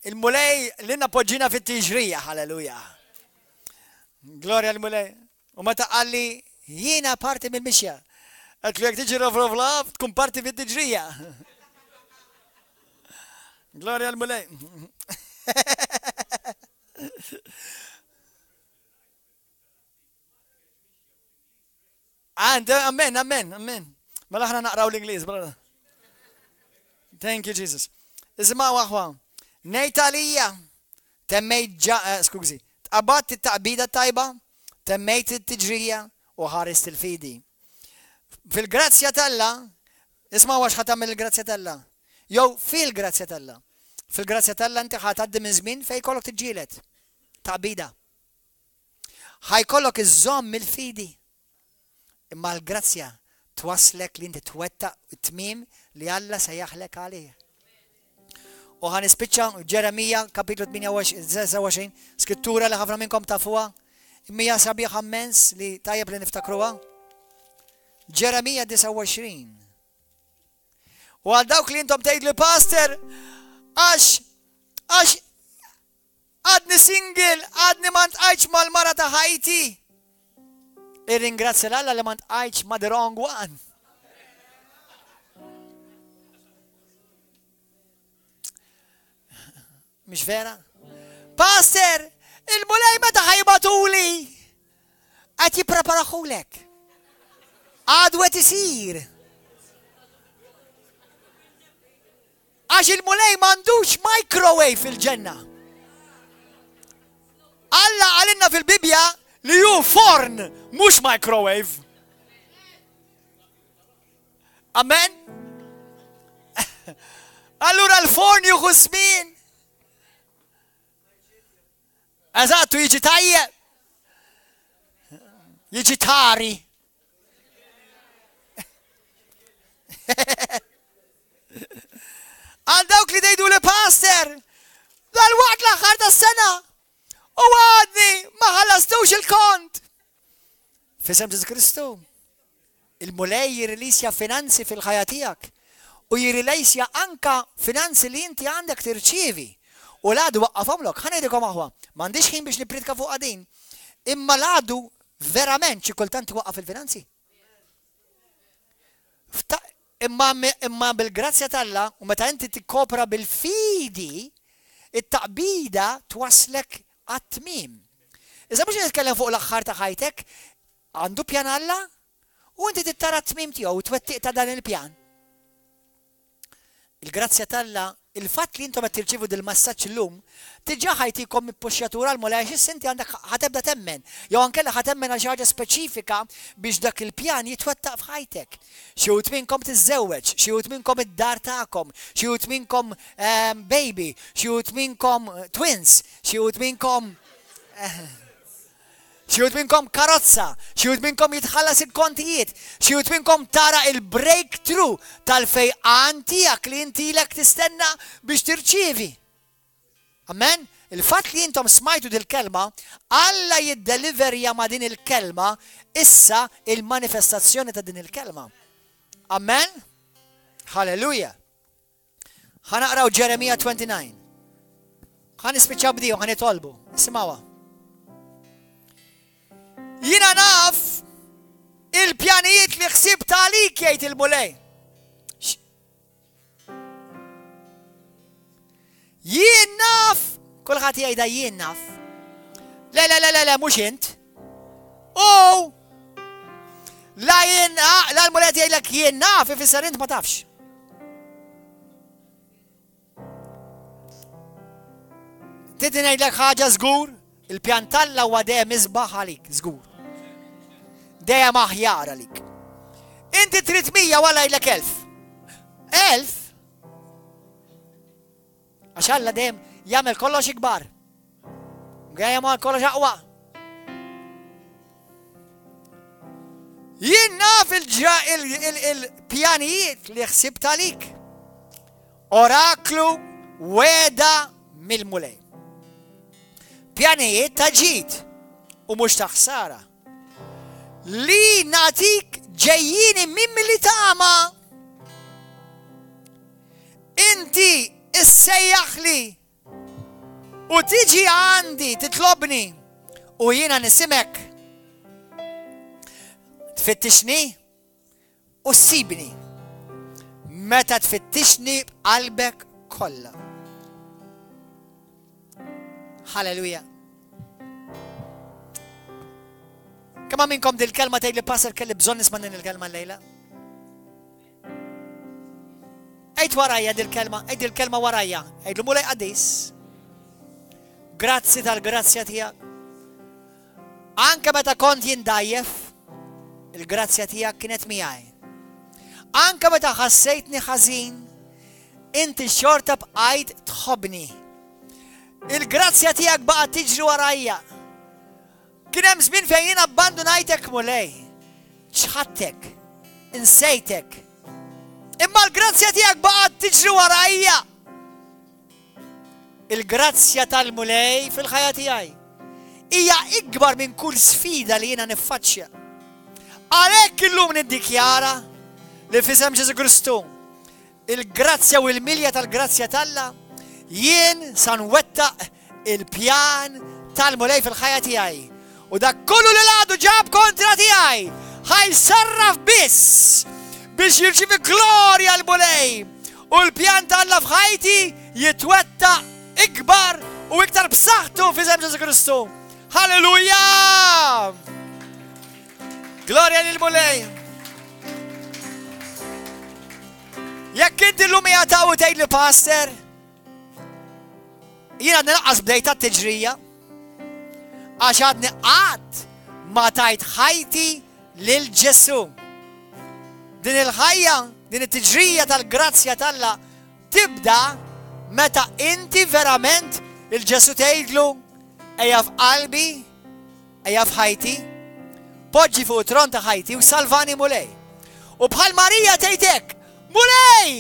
Speaker 1: il-Mulej li napoġġina fit-tiġrija, halleluja. Gloria al-Mulej. U meta qalli jiena parti mill-mixja. Għatlu jek tiġi rovrovlav, tkun parti fit-tiġrija. Gloria al-Mulej. Amen, amen, amen. Mela aħna naqraw l-Ingliż, brother. Thank you, Jesus. Isma' waħwa. Nejtalija. Temmejt skużi. Tqabat it-taqbida tajba, temmejt it-tiġrija u ħarist il-fidi. Fil-grazzja talla, isma' wax ħatamil il-grazzja talla. Jew fil-grazzja talla. Fil-grazzja talla inti ħatgħaddi minn żmien fejn jkollok tiġġieled. Taqbida. Ħajkollok iżomm il-fidi. Imma l-grazzja twaslek li inti twettaq it-tmiem li Alla sejjaħlek għalih. U ħan ispiċċa Ġeremija kapitlu 28, skrittura li ħafna minnkom tafuha, imma sabiħa immens li tajjeb li niftakruha. Ġeremija 29. U għal dawk li intom tgħidlu pastor, għax għadni single, għadni ma ntqajtx mal-mara ta' ħajti. Irringrazzja l-Alla li ma ntqajtx ma' the wrong one. Mhix vera? Pastor, il-mulej meta ħajbatuli qed jippreparaħulek. Għadu qed isir. Għax il-mulej m'għandux microwave fil-ġenna. Alla għalinna fil-Bibja li ju forn mhux microwave. Amen? Allura l-forn juħu żmien. Eżattu, jiġi tajjeb. Jiġi tari. Għal dawk li dejdu li pastor, dal-waqt l-aħħar tas-sena u għadni ma ħallastux il-kont. Fisem Ġesu Kristu, il-mulej jirrilisja finanzi fil-ħajja tiegħek u jirrilisja anka finanzi li inti għandek tirċievi. U l-għadu waqqafhomlok, ħanejdikom aħwa, m'għandix ħin biex nipridka fuq għadin, imma l-għadu verament xi kultant waqqaf il-finanzi. Imma bil-grazzja tal-Alla u meta inti tikkopra bil-fidi, it-taqbida twaslek għat-tmiem. Iżda mhux nitkellem fuq l-aħħar ta' ħajtek, għandu pjan Alla u inti tittara t-tmiem tiegħu u twettiq ta' dan il-pjan. Il-grazzja tal-Alla, il-fatt li intom qed tirċievu dil-massaġġ illum, tiġà ħajtikom ippuxxjatura l-mulej għax inti għandek ħatebda temmen. Jew ankella ħatemmen għal xi ħaġa speċifika biex dak il-pjan jitwettaq f'ħajtek. Xi wħud minnkom tiżżewweġ, xi wħud minnkom id-dar tagħkom, xi wħud minnkom baby, xi wħud minnkom twins, xi wħud minnkom karozza, xi wħud minnkom jitħallas il-kontijiet, xi wħud minnkom tara il-breakthrough tal-fejqan tiegħek li intilek tistenna biex tirċievi. Amen? Il-fatt li intom smajtu dil-kelma, Alla jiddeliverja ma' din il-kelma issa il-manifestazzjoni ta' din il-kelma. Amen? Halleluja. Ħanaqraw Ġeremija 29. Ħanispiċċaw bdiju, ħanitolbu. Isimawa. Jina naf il-pjanijiet li ħsib talik jgħid il-mulej. Jien naf, kulħadd jgħidha jien naf. Le, mhux int. U la l-mulej jgħidlek jien naf ifisser int ma tafx. Tidi ngħidlek ħaġa żgur, il-pjan tal-Alla huwa dejjem isbaħ għalik, żgur. Dejjem aħjar għalik. Inti trid 100 wara jgħidlek 1000. 1000? Għax Alla dejjem jagħmel kollox ikbar. Jagħmel kollox aqwa. Jien naf il-pjanijiet li ħsibt għalik. Oraklu weda mill-mulej. Pjanijiet ta' ġid u mhux ta' ħsara. Li natik ġejjini minn milli tama. Inti issejjaħli u tiġi għandi titlobni u jiena nisimek. Tfittixni u ssibni meta tfittixni b'qalbek kollha. Halleluja. Kemm minnkom dil-kelma tgħid li passer kelli bżonn nisma' din il-kelma llejla? Ejt warajja dil-kelma, ejt dil-kelma warajja. Ejtlu mulej qadis. Grazzi tal-grazzja tiegħek. Anke meta kont jindajjef, il-grazzja tiegħek kienet miegħi. Anke meta ħassejtni ħażin, inti xorta bqajt tħobbni. Il-grazzja tiegħek baqgħet tiġri warajja. Kien hemm żmien fejn jien abbandunajtek mulej. ċħattek, insejtek. Imma l-grazzja tiegħek baqgħet tiġri warajja. Il-grazzja tal-mulej fil-ħajja tiegħi hija ikbar minn kull sfida li jiena niffaċċja. Għalhekk illum niddikjara li f'isem Ġesu Kristu il-grazzja u l-milja tal-grazzja tal-Alla jien san wettaq il-pjan tal-mulej fil-ħajja tiegħi. U dak kollu li l-għadu ġab kontra tiegħi ħajsarraf biss biex jirċivi glorja l-mulej. U l-pjan tal-la f'ħajti jitwetta ikbar u iktar b'saħħtu fi żem Ġesu Kristu. Halleluja! Glorja lil-mulej. Jekk inti llum jagħtaw u tgħid li pastor, jien għadni naqqas bdejta t-tiġrija għax għadni qatt ma tajt ħajti lil Ġesu. Din il-ħajja, din it-tiġrija tal-grazzja tal-la tibda meta inti verament il-Ġesu tgħidlu ejja f'qalbi, ejja f'ħajti, poġġi fuq tron ta' ħajti u salvani mulej. U bħal Marija tgħidlek, mulej,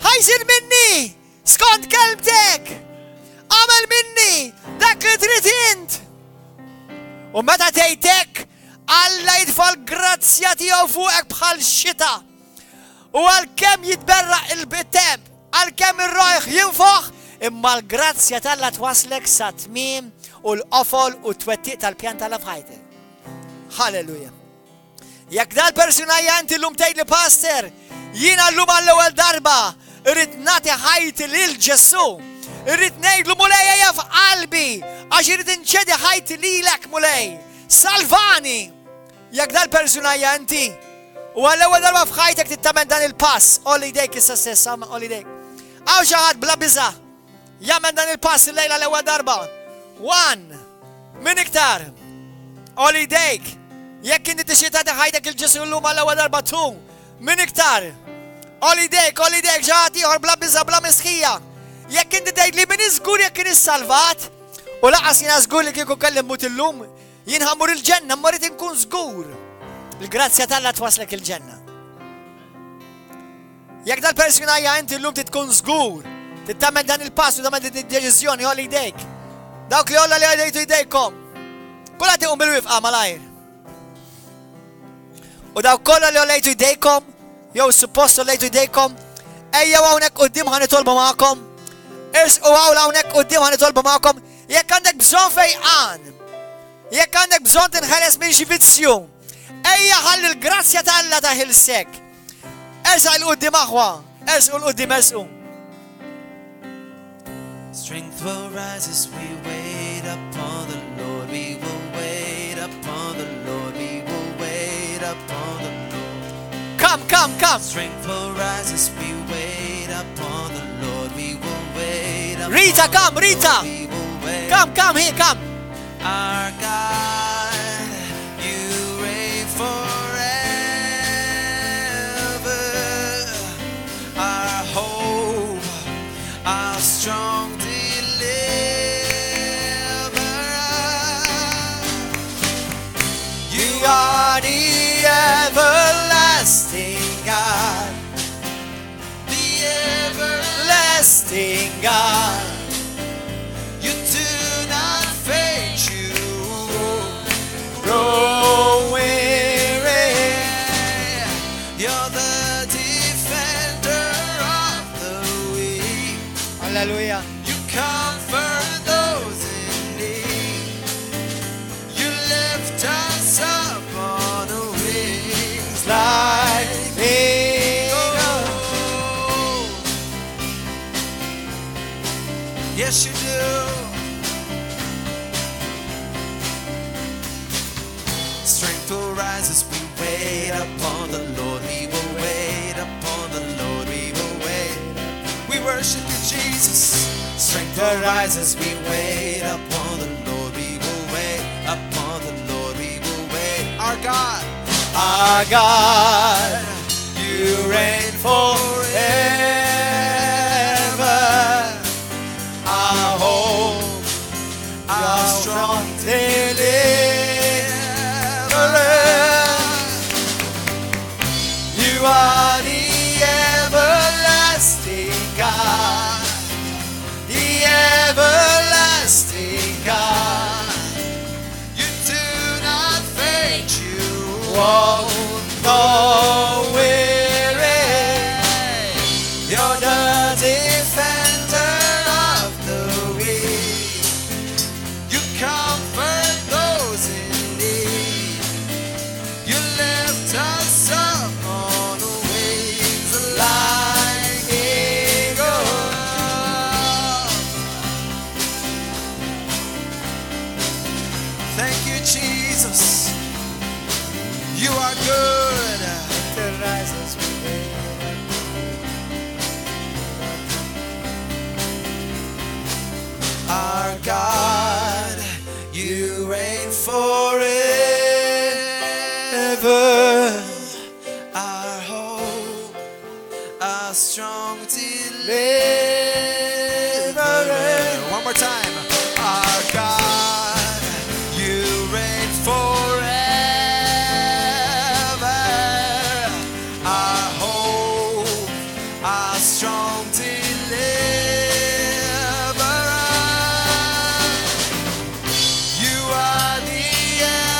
Speaker 1: ħajsir minni, skont kelmtek, għamel minni, dak li trid int. U meta tgħidlek, Alla jitfall grazzja tiegħu fuqek bħal xita. U għalkemm jitberraq il-bitem, għalkemm ir-rojħ jinfoħ, imma l-grazzja tal-la twaslek sa tmiem u l-qofol u twettiq tal-pjan tal-la f'ħajtek. Halleluja. Jekk dal-persuna janti l-lum tgħidli pastor, jiena l-lum għall-ewwel darba irrid nagħti ħajti lil Ġesu. Irrid ngħidlu mulej ejja f'qalbi għax irid inċedi ħajti lilek mulej. Salvani. Jekk dal-persuna janti u għall-ewwel darba f'ħajtek tittamel dan il-pass, olli dejk issa stessa, olli dejk. Għaw xi ħadd bla biża' jagħmel dan il-pass il-lejla l-ewwel darba. 1 min iktar. Olli dejk. Jekk inti tixtieq tagħti ħajtek il-Ġesu llum għall-ewwel darba 2 min iktar. Olli dejk, xi ħadd ieħor bla biża' bla misħija. Jekk inti tgħid li min iżgur jekk kien issalvat u laqas jiena żgur li kieku kelli mmut illum, jien ħammur il-ġenna, ma rrid inkun żgur. Il-grazzja tal-la twaslek il-ġenna. Jekk dal-persuna inti llum titkun żgur, tittamel dan il-pass u tagħmel din id-deċiżjoni ħolli jdejk. Dawk li olla li għajdejtu jdejkom. Kulħadd iqum bil-wifqa malajr. U dawk kollha li għollejtu jdejkom, jew suppost għollejtu jdejkom, ejjew hawnhekk quddiem ħanitolbu magħkom. Irsqu hawnhekk quddiem ħanitolbu magħkom. Jekk għandek bżonn fejqan, jekk għandek bżonn tinħeles minn xi vizzju, ejja ħalli l-grazzja tal-la taħilsek. Ersaq il-qudiem aħwa, ersqu l-qudiem ersqu.
Speaker 2: Strength will rise as we wait upon the Lord. We will wait upon the Lord. We will wait upon the Lord.
Speaker 1: Come.
Speaker 2: Strength will rise as we wait upon the Lord. We will wait upon
Speaker 1: Rita, come, Rita.
Speaker 2: the Lord. We will wait.
Speaker 1: Come here, come.
Speaker 2: Our God, you reign forever. Our hope, our strong deliverer.
Speaker 1: You are the everlasting God,
Speaker 2: The
Speaker 1: everlasting God.
Speaker 2: You do not fade, you
Speaker 1: Grow weary.
Speaker 2: You're the defender of the weak.
Speaker 1: Hallelujah.
Speaker 2: You comfort those in need. You lift us up on wings
Speaker 1: Like eagles.
Speaker 2: Yes, you do. Strength will rise as we wait upon the Lord. We will wait upon the Lord. We will wait. We worship you, Jesus. Strength will rise as we wait upon the Lord. We will wait upon the Lord. We will wait. Our God,
Speaker 1: Our God, you reign forever. Our hope, our strong deliverer. You are the everlasting God, the everlasting God.
Speaker 2: you do not fade, you
Speaker 1: Won't go weary.
Speaker 2: You're the defender of Thank you, Jesus. You are good.
Speaker 1: The rises we wait.
Speaker 2: Our God, you reign forever. Our hope, our strong deliverer. One more time. Our God, you reign forever. Our hope, our strong deliverer. You are the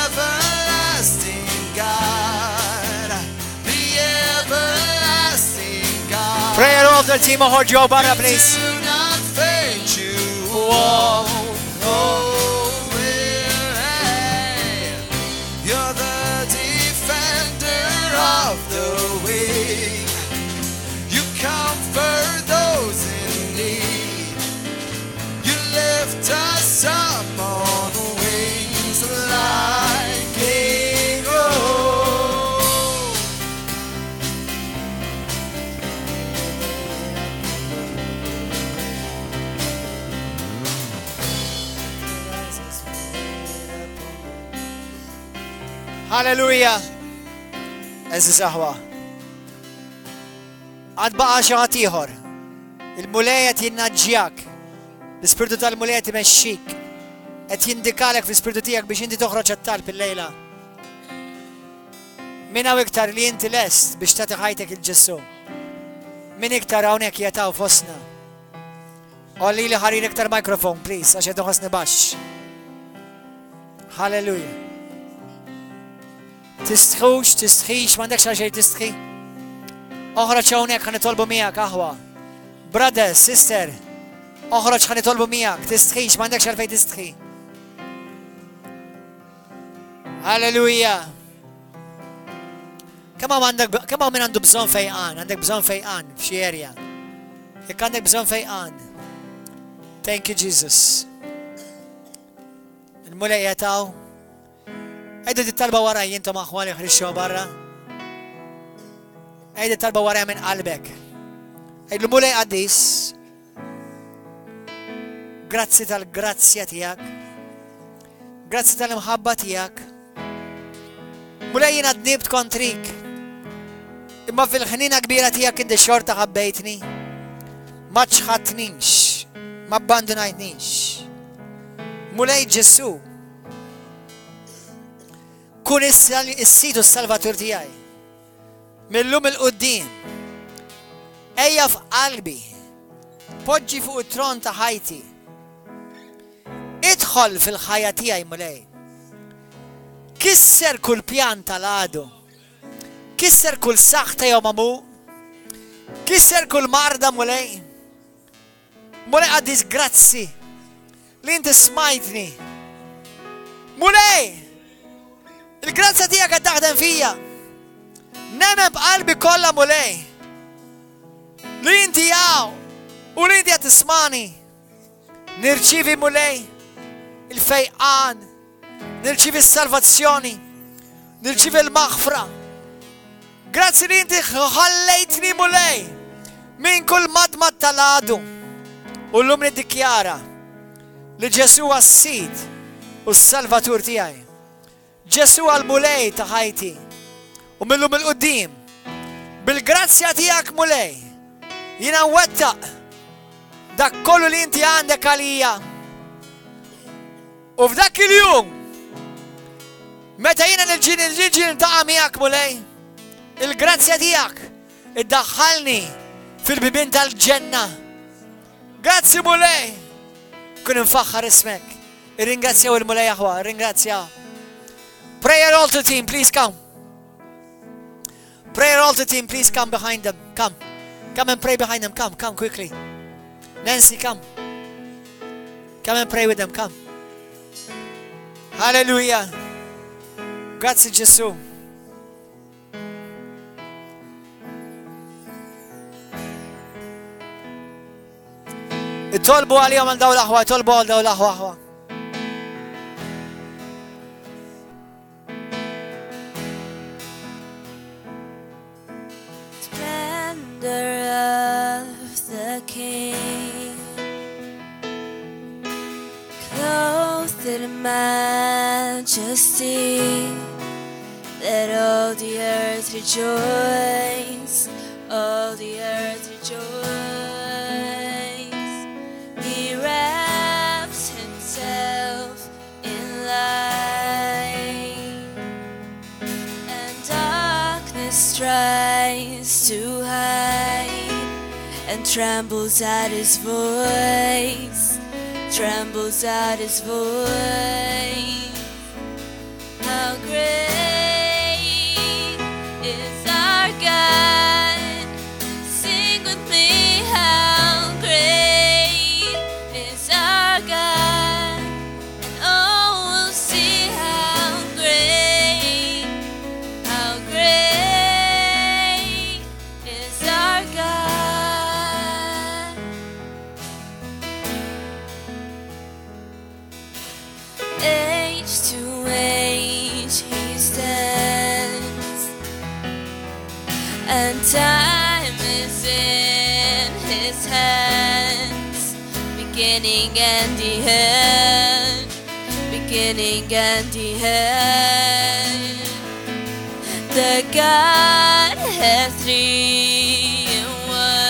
Speaker 2: everlasting God. The everlasting God.
Speaker 1: Prayer of the team of Joe Barra, please.
Speaker 2: Do not faint, you won't go away. You're the defender of the weak. You comfort those in need. You lift us up on wings like eagles.
Speaker 1: Hallelujah. Eżis aħwa. Għad baqa xaħat ieħor. Il-mulej qed jinnaġġjak. L-ispirtu tal-mulej qed imexxik. Qed jindikalek fl-ispirtu tiegħek biex inti toħroġ għat-talb il-lejla. Min hawn iktar li inti lest biex tagħti ħajtek il-Ġesu. Min iktar hawnhekk jataw fostna. Olli li ħarir iktar microphone, please, għax qed noħosni baxx. Hallelujah. Tistħix, m'għandekx xejn tistħi. Oħroġ hawnhekk ħa nitolbu miegħek aħwa. Brother, sister, oħroġ ħa nitolbu miegħek, tistħix, m'għandekx għalfejn tistħi. Hallelujah. Kemm hawn min għandu bżonn fejqan, għandek bżonn fejqan f'xi area. Jekk għandek bżonn fejqan. Thank you, Jesus. Il-mulej jataw. Ejdu dit-talba waraj jintom aħwali ħrixxu barra. Ejdu dit-talba waraj minn qalbek. Ejdu mulej qaddis. Grazzi tal-grazzja tiegħek. Grazzi tal-imħabba tiegħek. Mulej jiena dnibt kontrik. Imma fil-ħnina kbira tiegħek inti xorta ħabbejtni. Ma ċħatnix. Ma abbandonajtnix. Mulej Ġesu. Kun is-situ s-salvatur tiegħi. Millum il-qudiem. Ejja f'qalbi. Poġġi fuq it-tron ta' ħajti. Idħol fil-ħajja tiegħi mulej. Kisser kull pjan tal-għadu. Kisser kull saħħta jew mamu. Kisser kull marda mulej. Mulej għaddis grazzi. Li inti smajtni. Mulej! Il-grazza tiegħek qed taħdem fija. Nemmen b'qalbi kollha mulej. Li inti jaw u li inti qed tismani. Nirċivi mulej il-fejqan, nirċivi s-salvazzjoni, nirċivi l-maħfra. Grazzi li inti ħallejtni mulej minn kull madma tal-għadu. U l-lum niddikjara li Ġesu għas-sid u s-salvatur tiegħi. Ġesu għal-mulej ta' ħajti. U millum il-qoddim. Bil-grazzja tiegħek mulej. Jina wettaq dak kollu li inti għandek għalija. U f'dak il-jum. Meta jina nil-ġin ta' miegħek mulej. Il-grazzja tiegħek iddaħħalni fil-bibin tal-ġenna. Grazzi mulej. Kun infaħħar ismek. Irringrazzjaw il-mulej aħwa, irringrazzjaw. Prayer altar team, please come. Prayer altar team, please come behind them. Come. Come and pray behind them. Come quickly. Nancy, come. Come and pray with them. Come. Hallelujah. Grazie Gesù. Itolbu għalihom għal daw l-aħwa, itolbu għal daw l-aħwa.
Speaker 3: majesty. Let all the earth rejoice, all the earth rejoice. He wraps himself in light, and darkness tries to hide, and trembles at his voice, trembles at his voice. How great is our God? Sing with me, how great is our God? And oh, we'll see how great is our God. Age to age he stands, and time is in his hands. Beginning and the end, beginning and the end. The Godhead three in one.